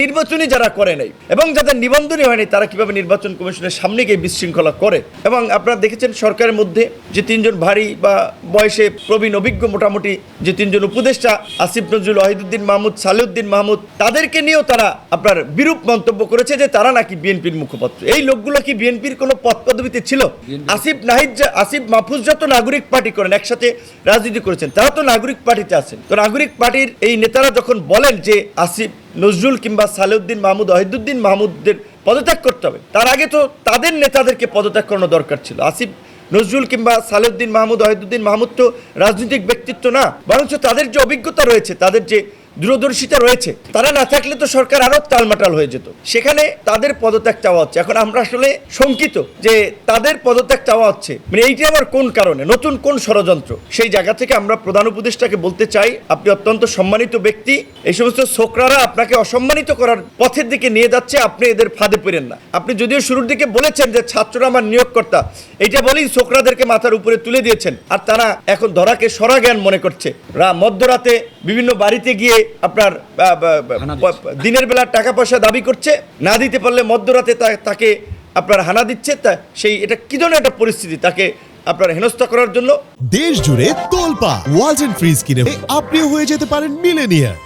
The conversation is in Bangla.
নির্বাচনী যারা করে নাই এবং যাদের নিবন্ধনই হয়নি তারা কিভাবে নির্বাচন কমিশনের সামনে গিয়ে বিশৃঙ্খলা করে। এবং আপনারা দেখেছেন সরকারের মধ্যে যে তিনজন ভারী বা বয়সে প্রবীণ অভিজ্ঞ মোটামুটি যে তিনজন উপদেষ্টা আসিফ নজরুল, ওয়াহিদুদ্দিন মাহমুদ, সালেউদ্দিন মাহমুদ, তাদেরকে নিয়েও তারা আপনার বিরূপ মন্তব্য করেছে যে তারা নাকি বিএনপির মুখপাত্র। এই লোকগুলো কি বিএনপির কোনো পদ পদবিতে ছিল? আসিফ মাহফুজ যত নাগরিক পার্টি করেন, একসাথে রাজনীতি করেছেন, তারা তো নাগরিক পার্টিতে আছেন। তো নাগরিক পার্টির এই নেতারা যখন বলেন যে আসিফ নজরুল কিংবা সালেউদ্দিন মাহমুদ, ওয়াহিদুদ্দিন মাহমুদদের পদত্যাগ করতে হবে, তার আগে তো তাদের নেতাদেরকে পদত্যাগ করানো দরকার ছিল। আসিফ নজরুল কিংবা সালেউদ্দিন মাহমুদ, ওয়াহিদুদ্দিন মাহমুদ তো রাজনৈতিক ব্যক্তিত্ব না, বরঞ্চ তাদের যে অভিজ্ঞতা রয়েছে, তাদের যে দূরদর্শিতা রয়েছে, তারা না থাকলে তো সরকার আরো টালমাটাল হয়ে যেত। সেখানে তাদের পদত্যাগ চাওয়া হচ্ছে। এখন আমরা আসলে শঙ্কিত যে তাদের পদত্যাগ চাওয়া হচ্ছে, মানে এইটি আবার কোন কারণে, নতুন কোন ষড়যন্ত্র? সেই জায়গা থেকে আমরা প্রধান উপদেষ্টাকে বলতে চাই, আপনি অত্যন্ত সম্মানিত ব্যক্তি, এই সমস্ত ছোকরারা আপনাকে অসম্মানিত করার পথের দিকে নিয়ে যাচ্ছে, আপনি এদের ফাঁদে পড়েন না। আপনি যদিও শুরুর দিকে বলেছেন যে ছাত্ররা আমার নিয়োগকর্তা, এইটা বলেই ছোকরাদেরকে মাথার উপরে তুলে দিয়েছেন, আর তারা এখন ধরাকে সরা জ্ঞান মনে করছে। মধ্যরাতে বিভিন্ন বাড়িতে গিয়ে আপনার দিনের বেলা টাকা পয়সা দাবি করছে, না দিতে পারলে মধ্যরাতে তাকে আপনার হানা দিচ্ছে। এটা কি ধরনের একটা পরিস্থিতি, তাকে আপনার হেনস্থা করার জন্য? দেশ জুড়ে তোলপা ওয়ালটন ফ্রিজ কিনে আপনিও হয়ে যেতে পারেন মিলেনিয়ার।